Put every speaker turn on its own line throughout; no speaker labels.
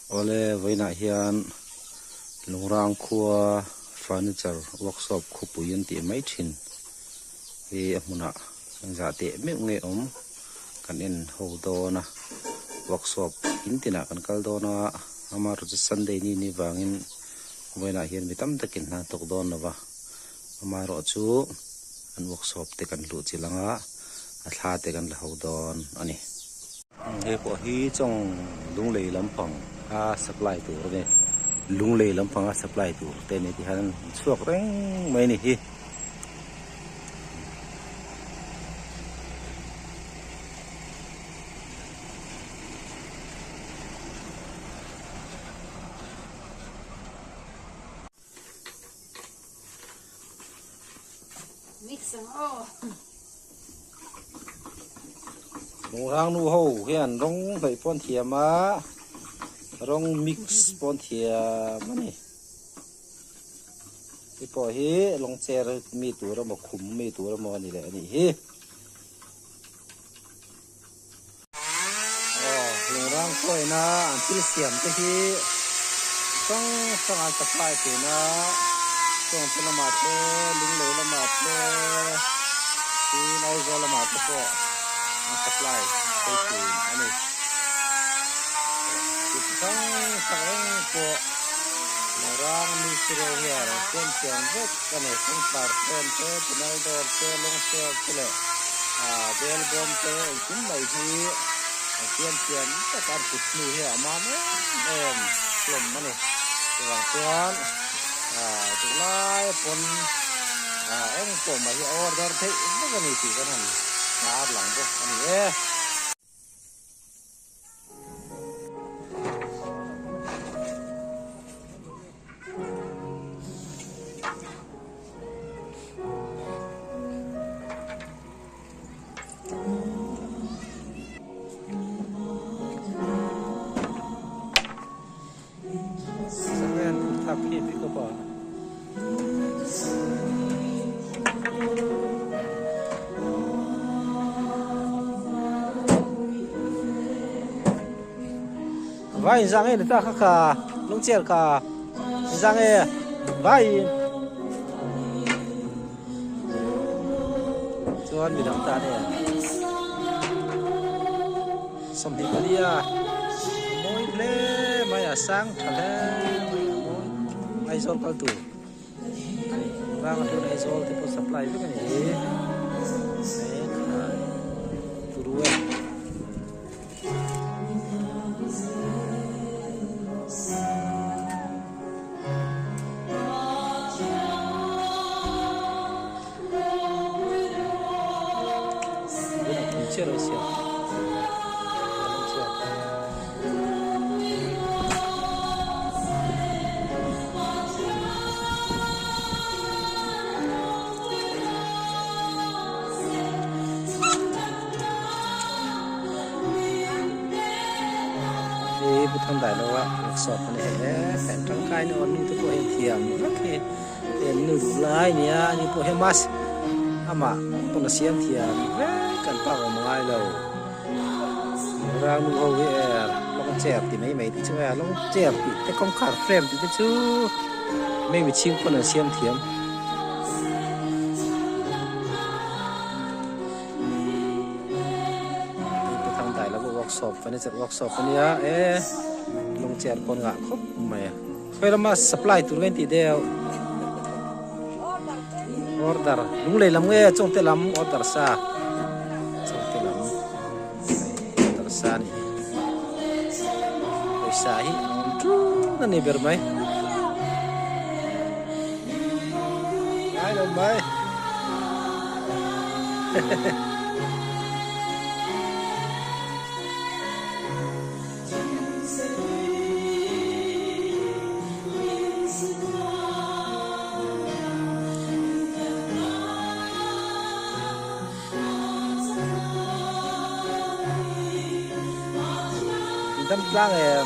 ole voina hian lungrang khua furniture workshop khupuin ti mai thin hi amuna za te me nge kan en ho do na workshop intina kan kal do na amar sunday ni wangin voina hian mitam takin na tok don na wa amaro chu an workshop te kan lu chilanga a thla te kan la ho don ani he po hi chong lunglei lampang a supply tur ne lunglei lampang a supply tur te ne ti han chuak reng mai ni hi
mixing oh
lungrang nu ho hian rong hlei pon thiama rong mix pon thiam ani ti po hi long cher mi tur ma khum mi tur ma ni le ani hi lungrang khoi na antil siam te hi song a supply te na song te ma te ling le la ma te ti nai zo la ma te po supply te tu ani sang po lungrang mi siro hiya ra ken siam vek kane song par pen te pinal dor te long se le bel bom te kin mai hi ken siam ta kar put nu hi ama em klom mane wang tuan tu lai pon em ko ma hi order the ba ni ti kan han ar lang bok ani Happy pick up vai giang ấy ta khắc khà lông chèr khà giang ấy vai chuan bị đóng ta này xong thì đi môi lê mày sang thằng ai zol kal tu bang tu ai zol tipo supply tu kan ni turuan cero sia thằng đại nó workshop này phải trong cái nó mình tôi em thiam rất là em nuôi lại nha như tôi em mas ama tôi là xem thiam cần bao gồm ai đâu ra nuôi hầu cái lông chẹp thì mấy thì chứ lông chẹp thì cái không khả frame thì chứ mấy bị chim con là xem thiam thằng đại là workshop phải nên workshop này long cher pon nga khop mai phela ma supply tur ven ti deu order lung le lam nge chong te lam order sa ni sa hi na ne ber mai ai đâu mai tâm lang này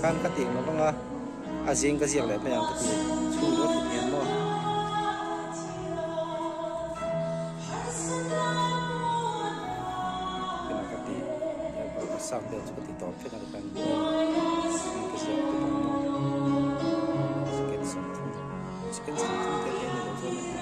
kan ka ting na banga azing ka ziak le pa yang ka ti chu do ti hian mo kana ka ti ya ba sak de chu ti top phena ka kan ka ziak ti mo chicken something ka le ne do ne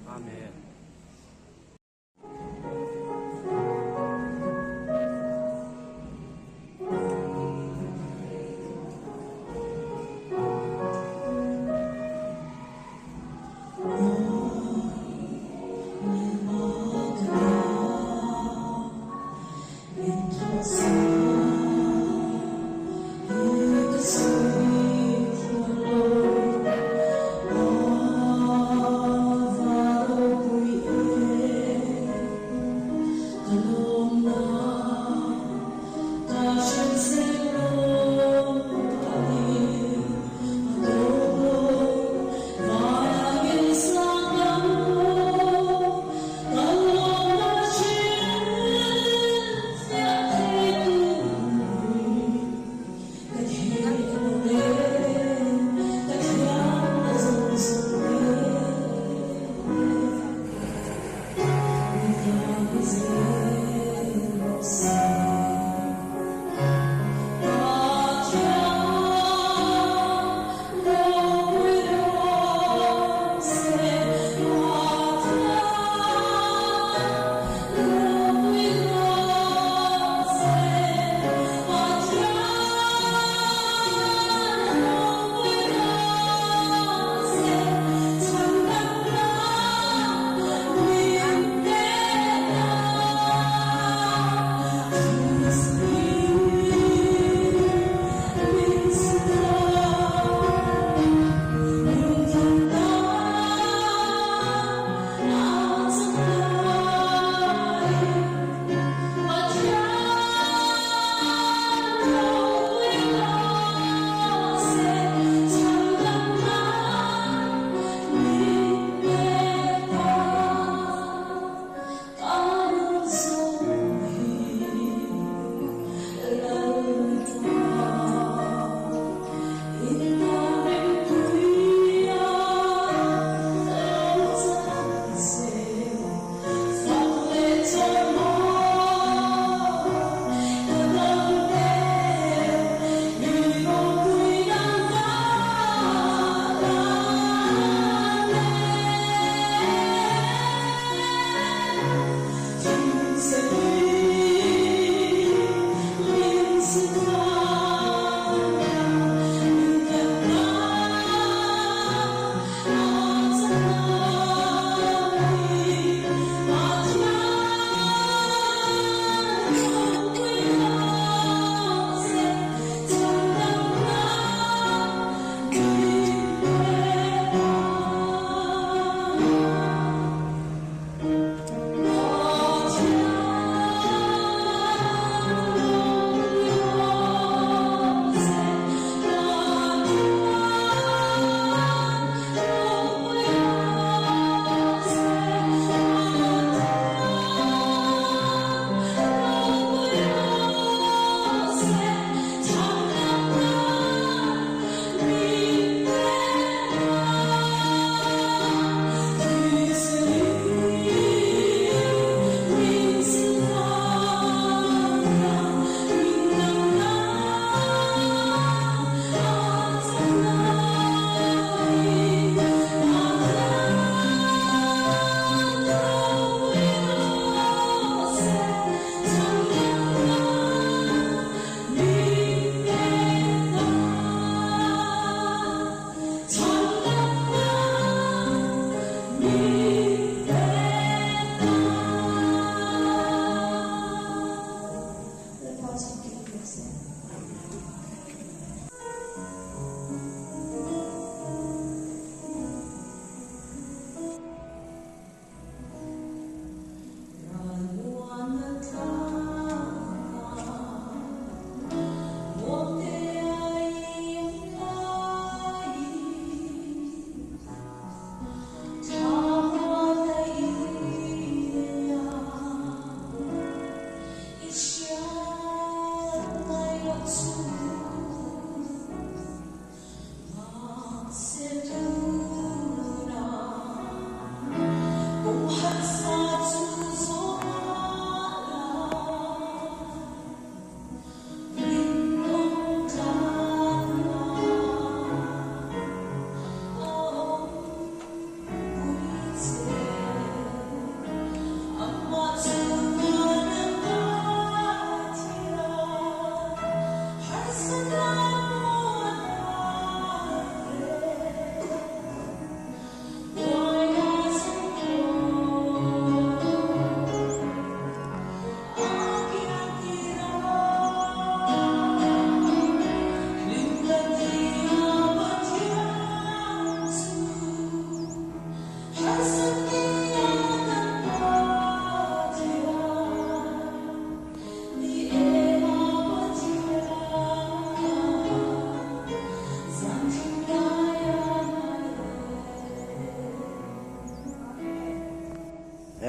Amen.
Oh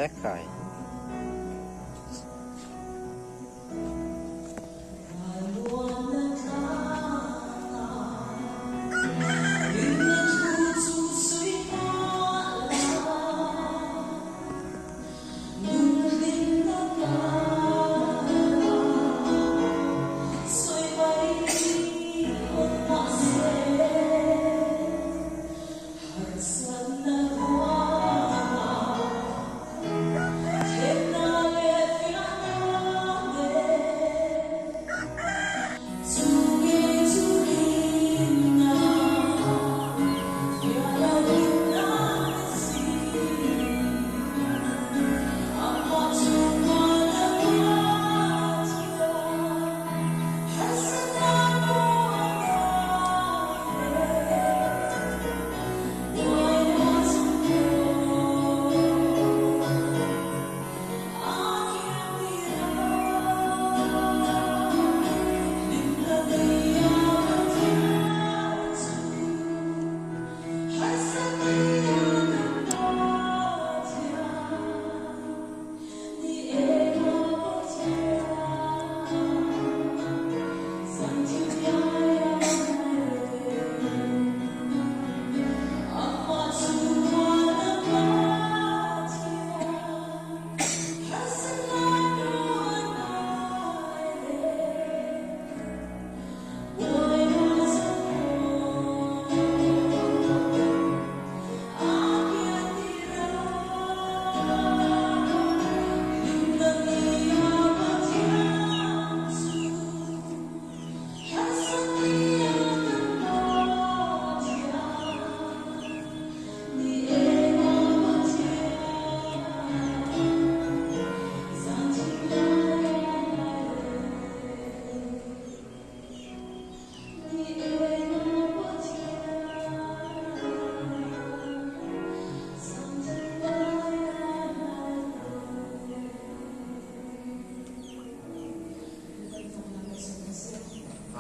lek khai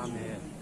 Amen.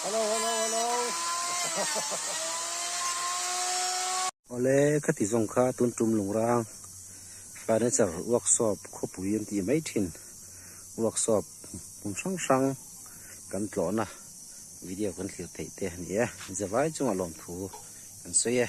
Hello. Ole khati zong kha tun tum lungrang furniture workshop khopui ti mai thin workshop pum sang kan tlo na video kan thlir thei te ni e zawai chunga lom thu kan soye